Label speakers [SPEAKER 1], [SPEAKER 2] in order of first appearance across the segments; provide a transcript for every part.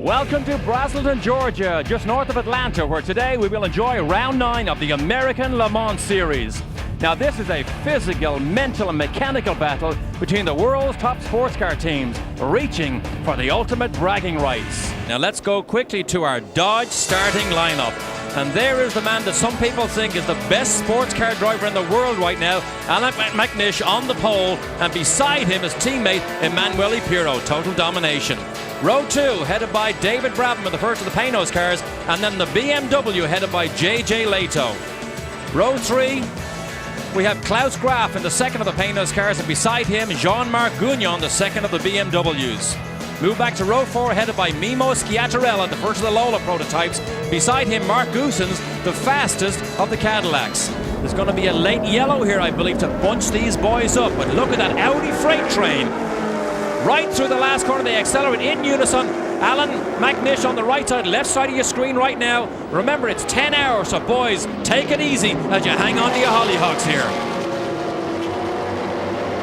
[SPEAKER 1] Welcome to Braselton, Georgia, just north of Atlanta, where today we will enjoy round 9 of the American Le Mans Series. Now this is a physical, mental and mechanical battle between the world's top sports car teams, reaching for the ultimate bragging rights. Now let's go quickly to our Dodge starting lineup. And there is the man that some people think is the best sports car driver in the world right now, Alan McNish on the pole, and beside him his teammate Emanuele Pirro, total domination. Row 2 headed by David Brabham, the first of the Panoz cars, and then the BMW headed by JJ Leto. Row 3, we have Klaus Graf in the second of the Panoz cars, and beside him Jean-Marc Gounon, the second of the BMWs. Move back to row 4 headed by Mimo Schiattarella, the first of the Lola prototypes. Beside him Mark Goossens, the fastest of the Cadillacs. There's going to be a late yellow here, I believe, to bunch these boys up, but look at that Audi freight train. Right through the last corner, they accelerate in unison. Alan McNish on the right side, left side of your screen right now. Remember, it's 10 hours, so boys, take it easy as you hang on to your hollyhocks here.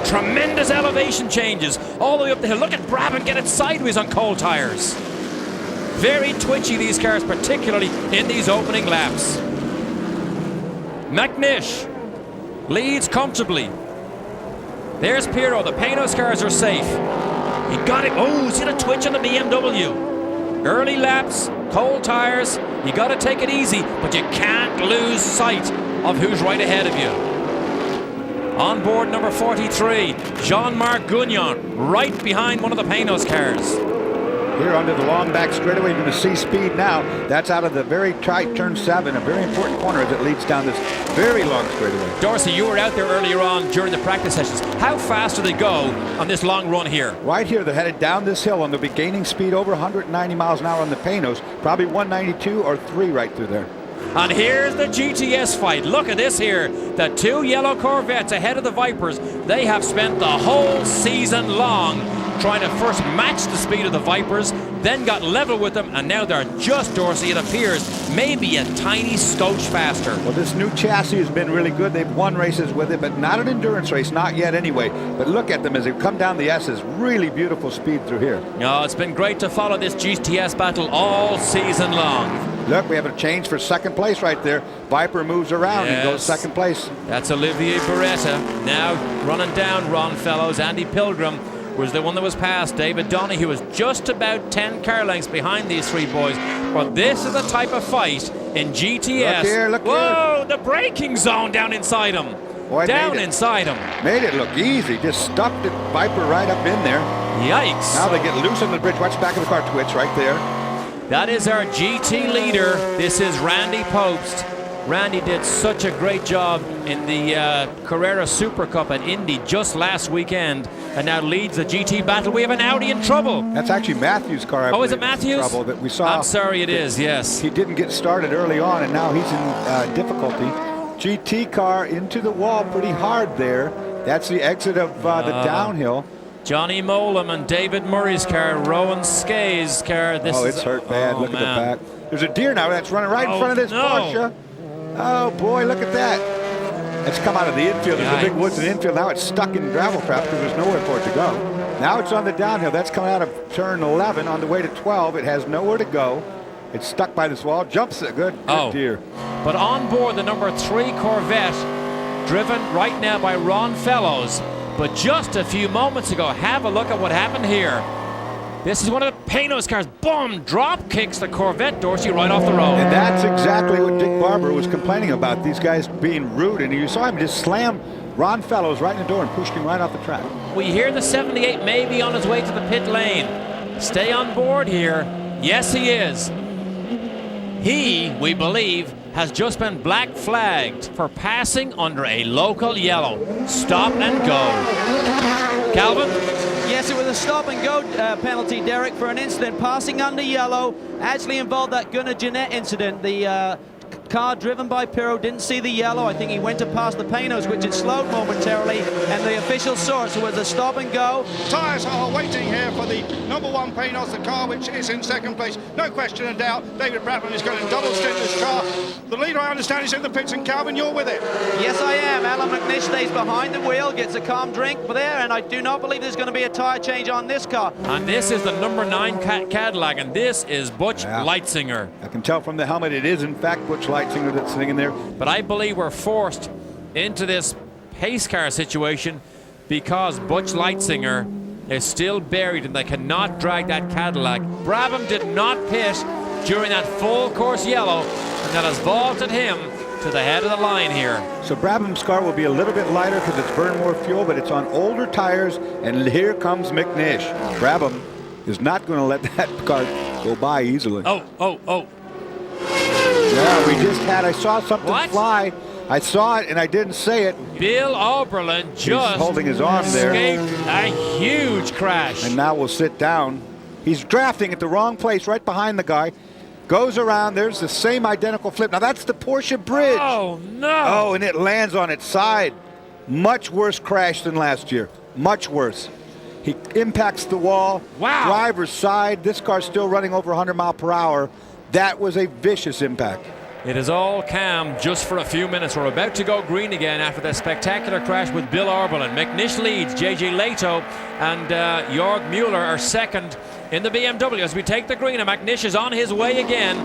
[SPEAKER 1] Tremendous elevation changes all the way up the hill. Look at Brabham get it sideways on cold tires. Very twitchy, these cars, particularly in these opening laps. McNish leads comfortably. There's Pirro. The Panoz cars are safe. He got it. Oh, see the twitch on the BMW. Early laps, cold tires. You got to take it easy, but you can't lose sight of who's right ahead of you. On board number 43, Jean-Marc Gounon, right behind one of the Panoz cars.
[SPEAKER 2] Here under the long back straightaway, you're going to see speed now. That's out of the very tight turn 7, a very important corner as it leads down this very long straightaway.
[SPEAKER 1] Dorsey, you were out there earlier on during the practice sessions. How fast do they go on this long run here?
[SPEAKER 2] Right here, they're headed down this hill and they'll be gaining speed over 190 miles an hour on the Panoz, probably 192 or 3 right through there.
[SPEAKER 1] And here's the GTS fight. Look at this here. The 2 yellow Corvettes ahead of the Vipers. They have spent the whole season long trying to first match the speed of the Vipers, then got level with them, and now they're just, Dorsey, it appears, maybe a tiny scotch faster.
[SPEAKER 2] Well, this new chassis has been really good. They've won races with it, but not an endurance race, not yet anyway. But look at them as they come down the S's. Really beautiful speed through here.
[SPEAKER 1] Oh, it's been great to follow this GTS battle all season long.
[SPEAKER 2] Look, we have a change for second place right there. Viper moves around and goes second place.
[SPEAKER 1] That's Olivier Beretta. Now running down Ron Fellows. Andy Pilgrim was the one that was past. David Donahue was just about 10 car lengths behind these 3 boys. But this is the type of fight in GTS.
[SPEAKER 2] Look here, look
[SPEAKER 1] Whoa,
[SPEAKER 2] here.
[SPEAKER 1] The braking zone down inside him.
[SPEAKER 2] Boy,
[SPEAKER 1] down inside him.
[SPEAKER 2] Made it look easy. Just stuffed the Viper right up in there.
[SPEAKER 1] Yikes.
[SPEAKER 2] Now they get loose on the bridge. Watch the back of the car twitch right there.
[SPEAKER 1] That is our GT leader. This is Randy Pobst. Randy did such a great job in the Carrera Super Cup at Indy just last weekend, and now leads the GT battle. We have an Audi in trouble.
[SPEAKER 2] That's actually Matthews' car.
[SPEAKER 1] Oh, is it Matthews?
[SPEAKER 2] Trouble that we saw.
[SPEAKER 1] I'm sorry, it is, yes.
[SPEAKER 2] He didn't get started early on, and now he's in difficulty. GT car into the wall pretty hard there. That's the exit of the downhill.
[SPEAKER 1] Johnny Molam and David Murray's car, Rowan Skay's car.
[SPEAKER 2] It's hurt bad. Look at the back. There's a deer now that's running right in front of this Porsche. Oh boy, look at that. It's come out of the infield. There's a big woods in the infield. Now it's stuck in gravel trap because there's nowhere for it to go. Now it's on the downhill. That's coming out of turn 11 on the way to 12. It has nowhere to go. It's stuck by this wall. Jumps it. Good deer. But
[SPEAKER 1] on board the number 3 Corvette, driven right now by Ron Fellows. But just a few moments ago, have a look at what happened here. This is one of the Panoz cars. Boom! Drop kicks the Corvette, Dorsey, right off the road.
[SPEAKER 2] And that's exactly what Dick Barber was complaining about, these guys being rude. And you saw him just slam Ron Fellows right in the door and pushed him right off the track.
[SPEAKER 1] We hear the 78 may be on his way to the pit lane. Stay on board here. Yes, he is. He, we believe, has just been black flagged for passing under a local yellow. Stop and go. Calvin?
[SPEAKER 3] Yes, it was a stop and go penalty, Derek, for an incident passing under yellow. Actually involved that Gunnar Jeanette incident. The car driven by Pirro didn't see the yellow. I think he went to pass the Panoz, which had slowed momentarily, and the official saw it. So it was a stop and go.
[SPEAKER 4] Tyres are waiting here for the #1 Panoz, the car which is in second place. No question and doubt, David Bradman is going to double stint this car. The leader, I understand, is in the pits, and Calvin, you're with it.
[SPEAKER 3] Yes, I am. Alan McNish stays behind the wheel, gets a calm drink there, and I do not believe there's going to be a tyre change on this car.
[SPEAKER 1] And this is the number 9 Cadillac, and this is Butch Leitzinger.
[SPEAKER 2] I can tell from the helmet it is, in fact, Butch Leitzinger that's sitting in there.
[SPEAKER 1] But I believe we're forced into this pace car situation because Butch Leitzinger is still buried and they cannot drag that Cadillac. Brabham did not pit during that full course yellow, and that has vaulted him to the head of the line here.
[SPEAKER 2] So Brabham's car will be a little bit lighter because it's burned more fuel, but it's on older tires, and here comes McNish. Brabham is not going to let that car go by easily.
[SPEAKER 1] Oh.
[SPEAKER 2] Yeah, we just had, I saw something fly. I saw it and I didn't say it.
[SPEAKER 1] Bill Oberlin just
[SPEAKER 2] holding his arm there.
[SPEAKER 1] Escaped a huge crash.
[SPEAKER 2] And now we'll sit down. He's drafting at the wrong place, right behind the guy. Goes around, there's the same identical flip. Now that's the Porsche bridge.
[SPEAKER 1] Oh, no.
[SPEAKER 2] Oh, and it lands on its side. Much worse crash than last year. Much worse. He impacts the wall.
[SPEAKER 1] Wow.
[SPEAKER 2] Driver's side. This car's still running over 100 miles per hour. That was a vicious impact.
[SPEAKER 1] It is all calm just for a few minutes. We're about to go green again after that spectacular crash with Bill Oberlin. McNish leads. J.J. Leto and Jörg Mueller are second in the BMW as we take the green, and McNish is on his way again.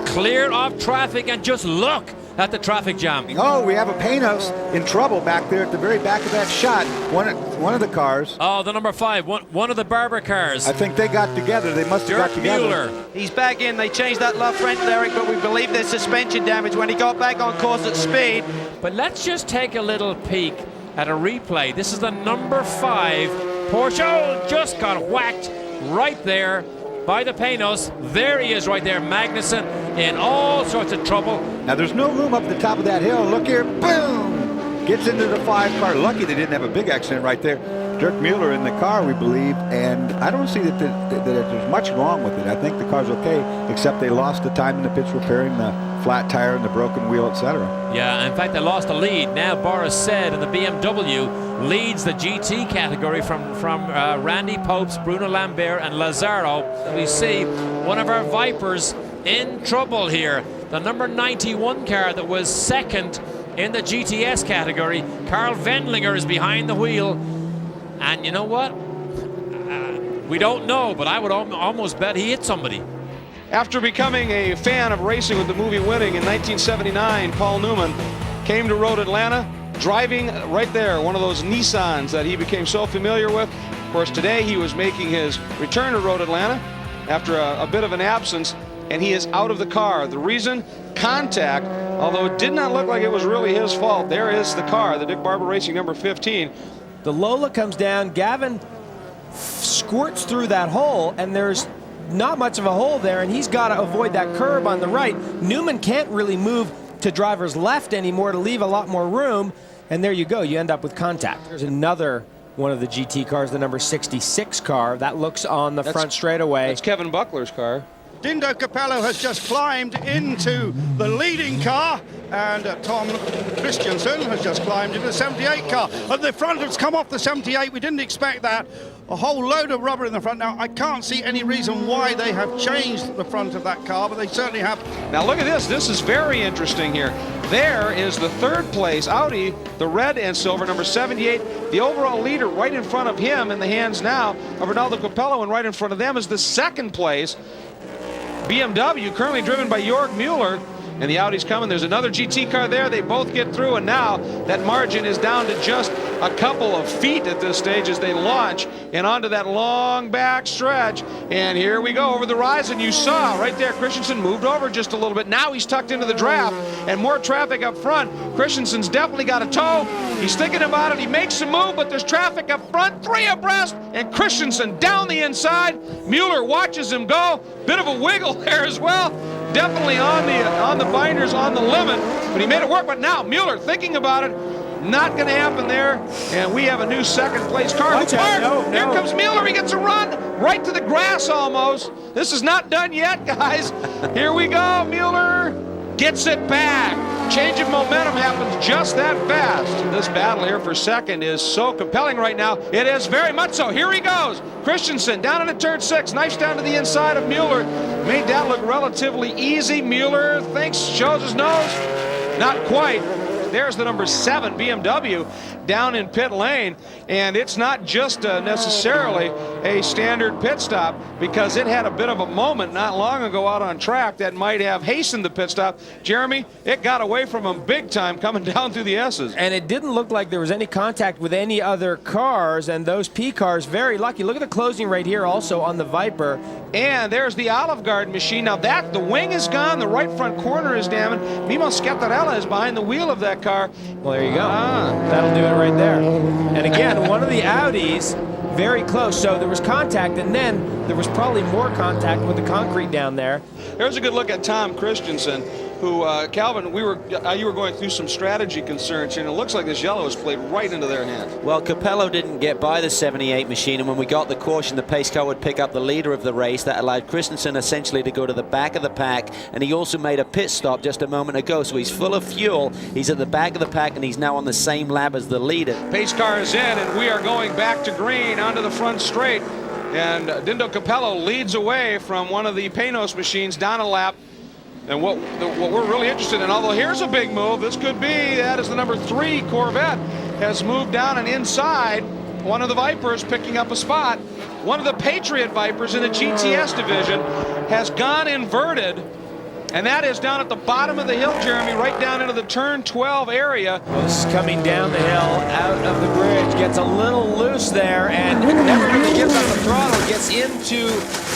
[SPEAKER 1] Clear of traffic, and just look at the traffic jam.
[SPEAKER 2] Oh, we have a Panoz in trouble back there at the very back of that shot. One of the cars.
[SPEAKER 1] Oh, the number 5, one of the Barber cars.
[SPEAKER 2] I think they got together. They must have got together.
[SPEAKER 1] Mueller.
[SPEAKER 3] He's back in. They changed that left front, Derek, but we believe there's suspension damage when he got back on course at speed.
[SPEAKER 1] But let's just take a little peek at a replay. This is the number 5 Porsche. Oh, just got whacked right there by the Panoz. There he is right there, Magnussen, in all sorts of trouble.
[SPEAKER 2] Now there's no room up the top of that hill. Look here, boom! Gets into the 5 car. Lucky they didn't have a big accident right there. Dirk Mueller in the car, we believe, and I don't see that there's much wrong with it. I think the car's okay, except they lost the time in the pits repairing the flat tire and the broken wheel, etc.
[SPEAKER 1] Yeah, in fact, they lost the lead. Now Boris Said in the BMW leads the GT category from Randy Popes, Bruno Lambert, and Lazzaro. We see one of our Vipers in trouble here. The number 91 car that was second in the GTS category. Karl Wendlinger is behind the wheel. And you know what? We don't know, but I would almost bet he hit somebody.
[SPEAKER 5] After becoming a fan of racing with the movie Winning in 1979, Paul Newman came to Road Atlanta, driving right there, one of those Nissans that he became so familiar with. Of course, today he was making his return to Road Atlanta after a bit of an absence, and he is out of the car. The reason? Contact, although it did not look like it was really his fault. There is the car, the Dick Barber Racing number 15.
[SPEAKER 6] The Lola comes down, Gavin squirts through that hole, and there's not much of a hole there, and he's got to avoid that curb on the right. Newman can't really move to driver's left anymore to leave a lot more room, and there you go, you end up with contact. There's another one of the GT cars, the number 66 car, that looks on the front straightaway.
[SPEAKER 5] That's Kevin Buckler's car.
[SPEAKER 4] Dindo Capello has just climbed into the leading car, and Tom Christensen has just climbed into the 78 car. At the front, it's come off the 78. We didn't expect that. A whole load of rubber in the front. Now, I can't see any reason why they have changed the front of that car, but they certainly have.
[SPEAKER 5] Now look at this. This is very interesting here. There is the 3rd place Audi, the red and silver, number 78. The overall leader right in front of him in the hands now of Ronaldo Capello, and right in front of them is the 2nd place BMW, currently driven by Jörg Mueller, and the Audi's coming. There's another GT car there. They both get through, and now that margin is down to just a couple of feet at this stage as they launch and onto that long back stretch. And here we go over the rise, and you saw right there Christensen moved over just a little bit. Now he's tucked into the draft, and more traffic up front. Christensen's definitely got a toe. He's thinking about it. He makes a move, but there's traffic up front, 3 abreast, and Christensen down the inside. Mueller watches him go. Bit of a wiggle there as well. Definitely on the binders, on the limit, but he made it work. But now Mueller thinking about it, not going to happen there, and we have a new 2nd place car.
[SPEAKER 6] Watch out. No.
[SPEAKER 5] Here comes Mueller. He gets a run right to the grass almost. This is not done yet, guys. Here we go, Mueller. gets it back. Change of momentum happens just that fast. This battle here for second is so compelling right now. It is very much so. Here he goes. Christensen down into turn 6, knifes down to the inside of Mueller. Made that look relatively easy. Mueller shows his nose. Not quite. There's the number 7 BMW down in pit lane, and it's not just necessarily a standard pit stop, because it had a bit of a moment not long ago out on track that might have hastened the pit stop. Jeremy, it got away from him big time coming down through the S's.
[SPEAKER 6] And it didn't look like there was any contact with any other cars, and those P cars very lucky. Look at the closing right here also on the Viper.
[SPEAKER 5] And there's the Olive Garden machine. Now the wing is gone, the right front corner is damaged. Mimo Scattarella is behind the wheel of that car.
[SPEAKER 6] Well, there you go. That'll do it right there. And again, one of the Audis very close. So there was contact, and then there was probably more contact with the concrete down there.
[SPEAKER 5] Here's a good look at Tom Christensen, who, Calvin, you were going through some strategy concerns here, and it looks like this yellow has played right into their hands.
[SPEAKER 7] Well, Capello didn't get by the 78 machine, and when we got the caution, the pace car would pick up the leader of the race. That allowed Christensen essentially to go to the back of the pack, and he also made a pit stop just a moment ago, so he's full of fuel. He's at the back of the pack, and he's now on the same lap as the leader.
[SPEAKER 5] Pace car is in, and we are going back to green onto the front straight, and Dindo Capello leads away from one of the Panoz machines down a lap. And what we're really interested in, although here's a big move, this could be, that is the number 3 Corvette, has moved down and inside one of the Vipers, picking up a spot. One of the Patriot Vipers in the GTS division has gone inverted, and that is down at the bottom of the hill, Jeremy, right down into the turn 12 area.
[SPEAKER 6] Well, this is coming down the hill, out of the bridge, gets a little loose there, and never really gives up the throttle, gets into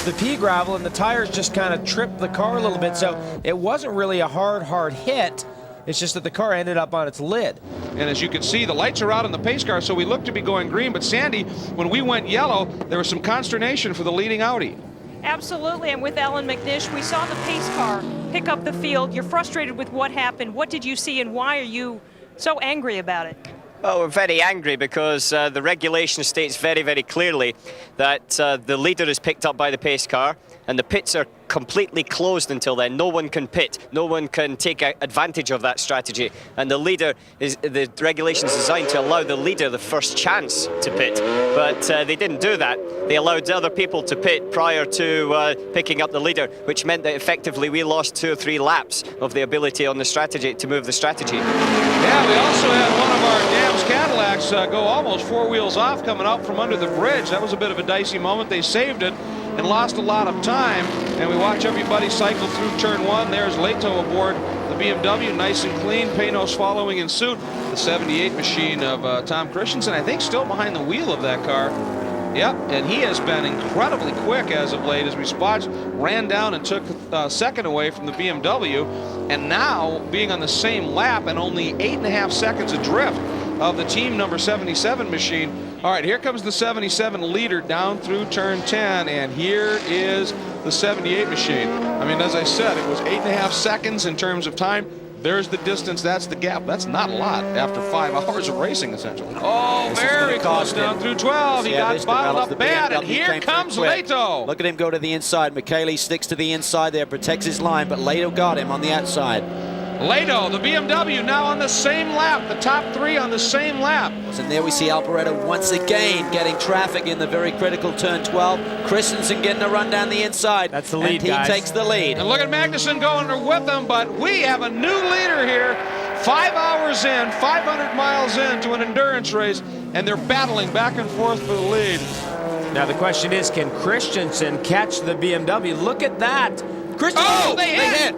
[SPEAKER 6] the pea gravel, and the tires just kind of tripped the car a little bit. So it wasn't really a hard hit. It's just that the car ended up on its lid.
[SPEAKER 5] And as you can see, the lights are out on the pace car, so we look to be going green. But Sandy, when we went yellow, there was some consternation for the leading Audi.
[SPEAKER 8] Absolutely, and with Alan McNish, we saw the pace car pick up the field. You're frustrated with what happened. What did you see, and why are you so angry about it?
[SPEAKER 9] Well, we're very angry because the regulation states very, very clearly that the leader is picked up by the pace car, and the pits are completely closed until then. No one can pit. No one can take advantage of that strategy. And the leader the regulations designed to allow the leader the first chance to pit. But they didn't do that. They allowed other people to pit prior to picking up the leader, which meant that effectively we lost 2 or 3 laps of the ability on the strategy to move the strategy.
[SPEAKER 5] Yeah, we also had one of our Dams Cadillacs go almost 4 wheels off coming out from under the bridge. That was a bit of a dicey moment. They saved it and lost a lot of time, and we watch everybody cycle through turn 1. There's Leto aboard the BMW, nice and clean. Panoz following in suit. The 78 machine of Tom Christensen, I think, still behind the wheel of that car. Yep, and he has been incredibly quick as of late, as we watched, ran down and took second away from the BMW, and now being on the same lap and only 8.5 seconds adrift of the team number 77 machine. All right, here comes the 77 leader down through turn 10, and here is the 78 machine. I mean, as I said, it was 8.5 seconds in terms of time. There's the distance, that's the gap. That's not a lot after 5 hours of racing, essentially. Oh, very close down through 12. He got bottled up bad, and here comes Leto.
[SPEAKER 7] Look at him go to the inside. Michele sticks to the inside there, protects his line, but Leto got him on the outside.
[SPEAKER 5] Leto, the BMW, now on the same lap. The top 3 on the same lap.
[SPEAKER 7] And there we see Alboreto once again getting traffic in the very critical turn 12. Christensen getting a run down the inside.
[SPEAKER 6] That's the lead,
[SPEAKER 7] and he takes the lead.
[SPEAKER 5] And look at Magnussen going with them, but we have a new leader here. 5 hours in, 500 miles into an endurance race, and they're battling back and forth for the lead.
[SPEAKER 6] Now the question is, can Christensen catch the BMW? Look at that.
[SPEAKER 5] Oh, they hit.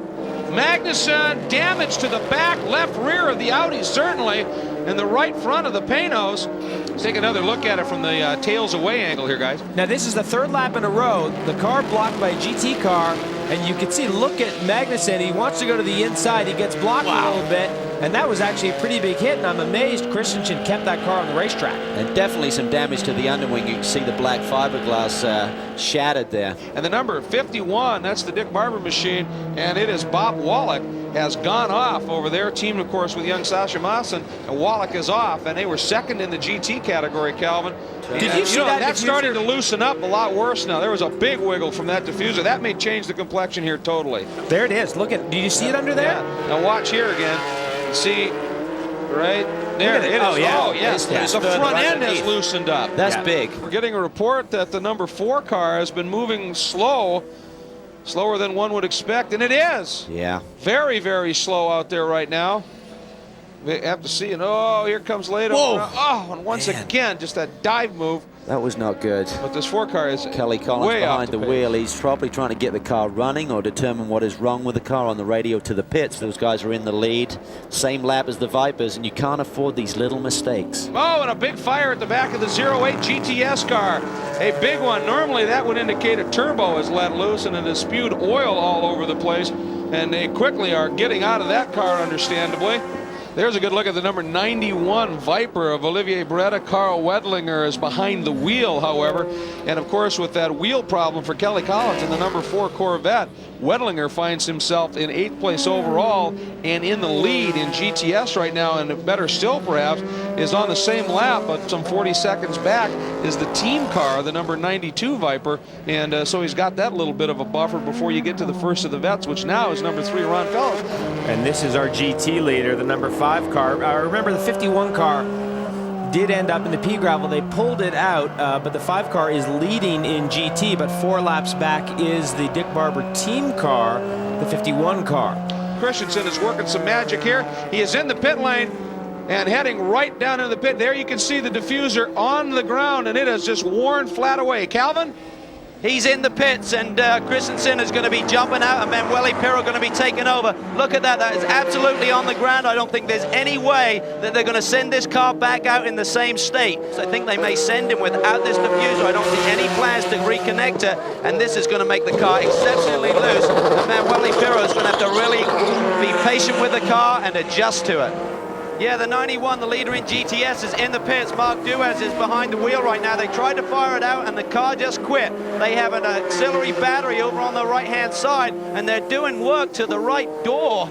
[SPEAKER 5] Magnussen, damage to the back left rear of the Audi, certainly, and the right front of the Panoz. Let's take another look at it from the tails away angle here, guys.
[SPEAKER 6] Now this is the 3rd lap in a row. The car blocked by a GT car, and you can see, look at Magnussen. He wants to go to the inside. He gets blocked a little bit. And that was actually a pretty big hit, and I'm amazed Christensen kept that car on the racetrack.
[SPEAKER 7] And definitely some damage to the underwing. You can see the black fiberglass shattered there.
[SPEAKER 5] And the number 51, that's the Dick Barber machine, and it is Bob Wallach, has gone off over there, teamed, of course, with young Sasha Maassen, and Wallach is off, and they were second in the GT category, Calvin.
[SPEAKER 6] Did you see that?
[SPEAKER 5] That's starting to loosen up a lot worse now. There was a big wiggle from that diffuser. That may change the complexion here totally.
[SPEAKER 6] There it is. Look at. Do you see it under there?
[SPEAKER 5] Yeah. Now watch here again. See, right there. It is.
[SPEAKER 6] Oh, yeah.
[SPEAKER 5] Oh, yes. The front end has loosened up.
[SPEAKER 7] That's big.
[SPEAKER 5] We're getting a report that the number 4 car has been moving slower than one would expect, and it is.
[SPEAKER 7] Yeah.
[SPEAKER 5] Very, very slow out there right now. We have to see it. Oh, here comes later.
[SPEAKER 7] Whoa.
[SPEAKER 5] Oh, and once again, just that dive move.
[SPEAKER 7] That was not good.
[SPEAKER 5] But this 4 car is
[SPEAKER 7] Kelly Collins
[SPEAKER 5] way
[SPEAKER 7] behind
[SPEAKER 5] off
[SPEAKER 7] the
[SPEAKER 5] pace.
[SPEAKER 7] wheel. He's probably trying to get the car running or determine what is wrong with the car on the radio to the pits. Those guys are in the lead. Same lap as the Vipers, and you can't afford these little mistakes.
[SPEAKER 5] Oh, and a big fire at the back of the 08 GTS car. A big one. Normally that would indicate a turbo is let loose and it has spewed oil all over the place. And they quickly are getting out of that car, understandably. There's a good look at the number 91 Viper of Olivier Beretta. Carl Wedlinger is behind the wheel, however. And of course, with that wheel problem for Kelly Collins in the number 4 Corvette, Wedlinger finds himself in 8th place overall and in the lead in GTS right now. And better still, perhaps, is on the same lap, but some 40 seconds back is the team car, the number 92 Viper. And so he's got that little bit of a buffer before you get to the first of the vets, which now is number 3 Ron Fellows.
[SPEAKER 6] And this is our GT leader, the number 5 car. Remember, the 51 car did end up in the P gravel. They pulled it out, but the 5 car is leading in GT, but 4 laps back is the Dick Barber team car, the 51 car.
[SPEAKER 5] Christensen is working some magic here. He is in the pit lane and heading right down into the pit. There you can see the diffuser on the ground, and it has just worn flat away. Calvin?
[SPEAKER 3] He's in the pits, and Christensen is going to be jumping out, and Manuel Pirro going to be taking over. Look at that. That is absolutely on the ground. I don't think there's any way that they're going to send this car back out in the same state. So I think they may send him without this diffuser. I don't see any plans to reconnect it, and this is going to make the car exceptionally loose. And Manuel Pirro is going to have to really be patient with the car and adjust to it. Yeah, the 91, the leader in GTS, is in the pits. Mark Duez is behind the wheel right now. They tried to fire it out, and the car just quit. They have an auxiliary battery over on the right-hand side, and they're doing work to the right door.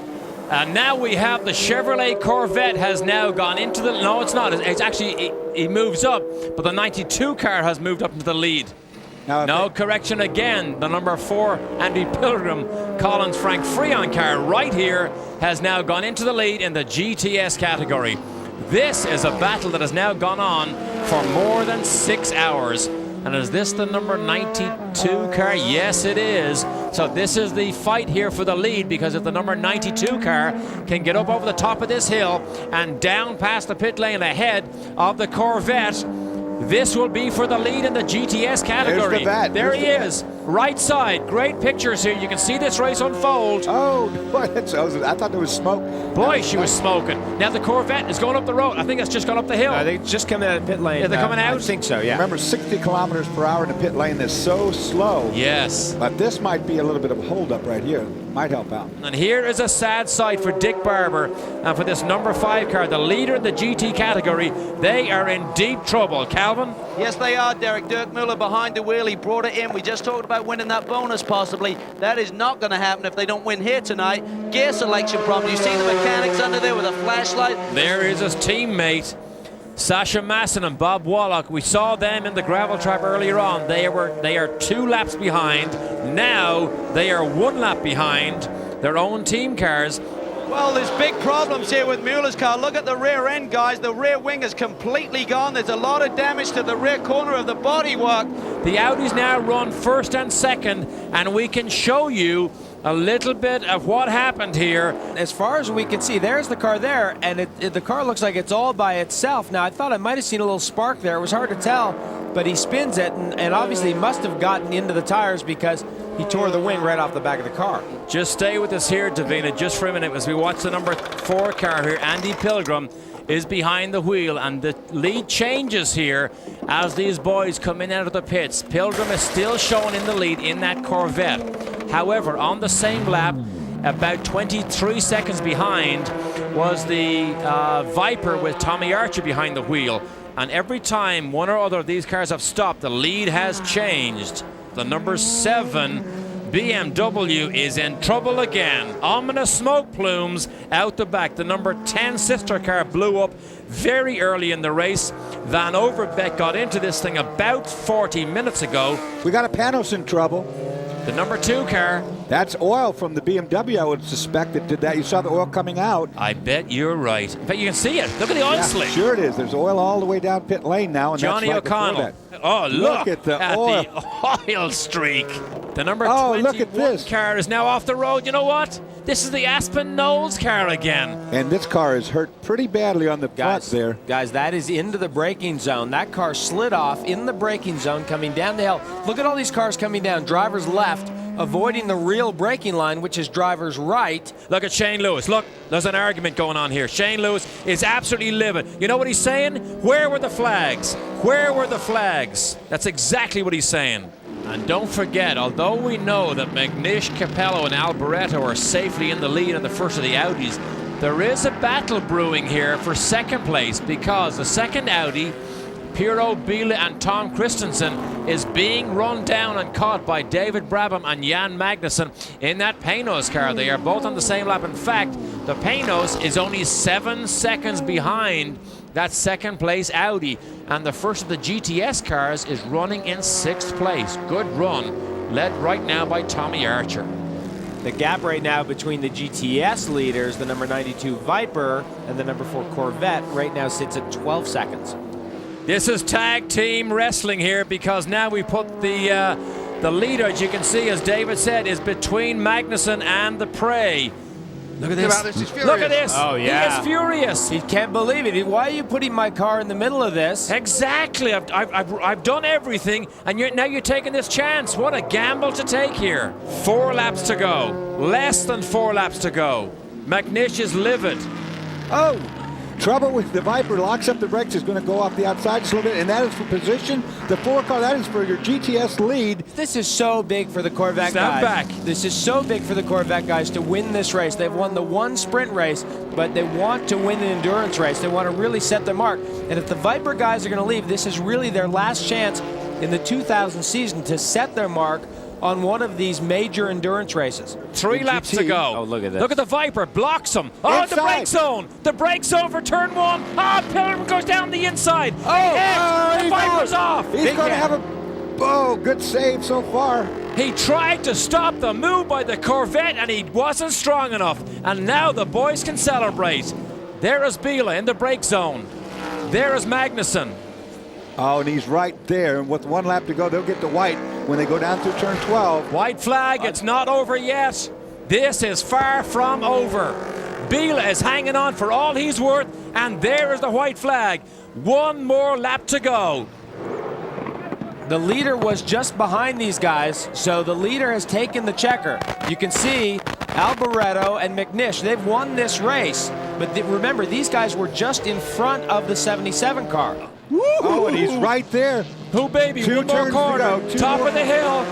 [SPEAKER 1] And now we have the Chevrolet Corvette has now gone into the... No, it's not. It's actually, it moves up, but the 92 car has moved up into the lead. No, correction again. The number 4 Andy Pilgrim, Collins Frank Freon car right here has now gone into the lead in the GTS category. This is a battle that has now gone on for more than 6 hours. And is this the number 92 car? Yes, it is. So this is the fight here for the lead, because if the number 92 car can get up over the top of this hill and down past the pit lane ahead of the Corvette, this will be for the lead in the GTS category. There he is, right side. Great pictures here. You can see this race unfold.
[SPEAKER 2] Oh, boy, I thought there was smoke.
[SPEAKER 1] Boy, she was smoking. Now the Corvette is going up the road. I think it's just gone up the hill.
[SPEAKER 6] They just coming out of pit lane.
[SPEAKER 1] Are they coming out?
[SPEAKER 6] I think so, yeah.
[SPEAKER 2] Remember, 60 kilometers per hour in the pit lane is so slow.
[SPEAKER 1] Yes.
[SPEAKER 2] But this might be a little bit of a holdup right here. Might help out.
[SPEAKER 1] And here is a sad sight for Dick Barber and for this number 5 car, the leader in the GT category. They are in deep trouble. Calvin?
[SPEAKER 3] Yes, they are, Derek. Dirk Muller behind the wheel. He brought it in. We just talked about winning that bonus, possibly. That is not going to happen if they don't win here tonight. Gear selection problem. You see the mechanics under there with a flashlight?
[SPEAKER 1] There is his teammate, Sasha Maassen and Bob Wallach. We saw them in the gravel trap earlier on. They are 2 laps behind. Now they are 1 lap behind their own team cars.
[SPEAKER 3] Well, there's big problems here with Mueller's car. Look at the rear end, guys. The rear wing is completely gone. There's a lot of damage to the rear corner of the bodywork.
[SPEAKER 1] The Audis now run 1st and 2nd, and we can show you a little bit of what happened here.
[SPEAKER 6] As far as we can see, there's the car there, and the car looks like it's all by itself. Now, I thought I might have seen a little spark there. It was hard to tell, but he spins it, and obviously must have gotten into the tires because he tore the wing right off the back of the car.
[SPEAKER 1] Just stay with us here, Davina, just for a minute, as we watch the number 4 car here. Andy Pilgrim is behind the wheel, and the lead changes here as these boys come in out of the pits. Pilgrim is still showing in the lead in that Corvette. However, on the same lap, About 23 seconds behind was the Viper with Tommy Archer behind the wheel. And every time one or other of these cars have stopped, the lead has changed. The number 7 BMW is in trouble again. Ominous smoke plumes out the back. The number 10 sister car blew up very early in the race. Van Overbeek got into this thing about 40 minutes ago.
[SPEAKER 2] We got a Panoz in trouble.
[SPEAKER 1] The number 2 car.
[SPEAKER 2] That's oil from the BMW, I would suspect, that did that. You saw the oil coming out.
[SPEAKER 1] I bet you're right. In fact, you can see it. Look at the oil slick.
[SPEAKER 2] Sure it is. There's oil all the way down pit lane now. And
[SPEAKER 1] Johnny
[SPEAKER 2] that's right
[SPEAKER 1] O'Connell. Oh, look
[SPEAKER 2] at the oil.
[SPEAKER 1] The oil streak. The number 21
[SPEAKER 2] look at this.
[SPEAKER 1] car is now off the road. You know what? This is the Aspen Knowles car again.
[SPEAKER 2] And this car is hurt pretty badly on the front there.
[SPEAKER 6] Guys, that is into the braking zone. That car slid off in the braking zone coming down the hill. Look at all these cars coming down. Driver's left, avoiding the real braking line, which is driver's right.
[SPEAKER 1] Look at Shane Lewis. Look, there's an argument going on here. Shane Lewis is absolutely livid. You know what he's saying? Where were the flags? Where were the flags? That's exactly what he's saying. And don't forget, although we know that McNish, Capello, and Alboreto are safely in the lead in the first of the Audis, there is a battle brewing here for second place because the second Audi, Pirro, Biele, and Tom Christensen, is being run down and caught by David Brabham and Jan Magnussen in that Panoz car. They are both on the same lap. In fact, the Panoz is only 7 seconds behind that second place Audi, and the first of the GTS cars is running in 6th place. Good run, led right now by Tommy Archer.
[SPEAKER 6] The gap right now between the GTS leaders, the number 92 Viper and the number 4 Corvette, right now sits at 12 seconds.
[SPEAKER 1] This is tag team wrestling here because now we put the leader, as you can see, as David said, is between Magnussen and the Prey. Look at this. Look at this.
[SPEAKER 6] Oh, yeah.
[SPEAKER 1] He is furious.
[SPEAKER 6] He can't believe it. Why are you putting my car in the middle of this?
[SPEAKER 1] Exactly. I've done everything, and now you're taking this chance. What a gamble to take here. 4 laps to go. Less than 4 laps to go. McNish is livid.
[SPEAKER 2] Oh, trouble with the Viper. Locks up the brakes, is going to go off the outside just a little bit, and that is for position. The 4 car, that is for your GTS lead.
[SPEAKER 6] This is so big for the Corvette guys.
[SPEAKER 1] Back.
[SPEAKER 6] This is so big for the Corvette guys to win this race. They've won the one sprint race, but they want to win the endurance race. They want to really set their mark. And if the Viper guys are going to leave, this is really their last chance in the 2000 season to set their mark on one of these major endurance races.
[SPEAKER 1] 3 laps to go.
[SPEAKER 6] Oh, look at this.
[SPEAKER 1] Look at the Viper, blocks him. Oh,
[SPEAKER 2] Inside.
[SPEAKER 1] the brake zone. The brake zone for turn 1. Ah, Pilgrim goes down the inside. The Viper's off.
[SPEAKER 2] He's going to have a, good save so far.
[SPEAKER 1] He tried to stop the move by the Corvette and he wasn't strong enough. And now the boys can celebrate. There is Biele in the brake zone. There is Magnussen.
[SPEAKER 2] Oh, and he's right there. And with 1 lap to go, they'll get the white when they go down through turn 12.
[SPEAKER 1] White flag, it's not over yet. This is far from over. Biele is hanging on for all he's worth, and there is the white flag. 1 more lap to go.
[SPEAKER 6] The leader was just behind these guys, so the leader has taken the checker. You can see Alboreto and McNish, they've won this race. But remember, these guys were just in front of the 77 car.
[SPEAKER 2] Oh, and he's right there.
[SPEAKER 1] Who, baby?
[SPEAKER 2] 2
[SPEAKER 1] 1 more
[SPEAKER 2] turns
[SPEAKER 1] corner.
[SPEAKER 2] to go. 2
[SPEAKER 1] Top
[SPEAKER 2] more.
[SPEAKER 1] of the hill.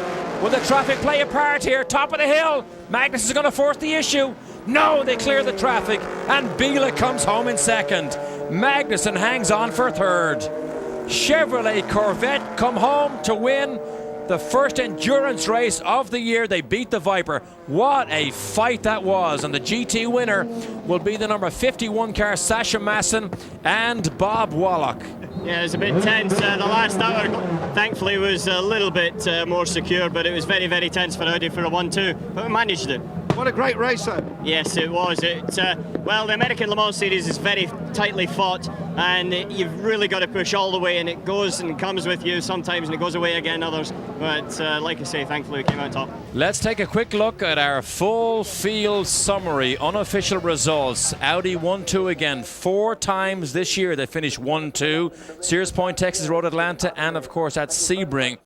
[SPEAKER 1] Will the traffic play a part here? Top of the hill. Magnus is going to force the issue. No, they clear the traffic, and Biele comes home in second. Magnussen hangs on for third. Chevrolet Corvette come home to win the first endurance race of the year. They beat the Viper. What a fight that was. And the GT winner will be the number 51 car, Sasha Masson and Bob Wallach.
[SPEAKER 10] Yeah, it was a bit tense. The last hour, thankfully, was a little bit more secure, but it was very, very tense for Audi for a 1-2. But we managed it.
[SPEAKER 4] What a great race, though.
[SPEAKER 10] Yes, it was. Well, the American Le Mans Series is very tightly fought, and you've really got to push all the way, and it goes and comes with you sometimes, and it goes away again others. But like I say, thankfully, we came out top.
[SPEAKER 1] Let's take a quick look at our full field summary, unofficial results. Audi 1-2 again, 4 times this year they finished 1-2. Sears Point, Texas Road, Atlanta, and of course at Sebring.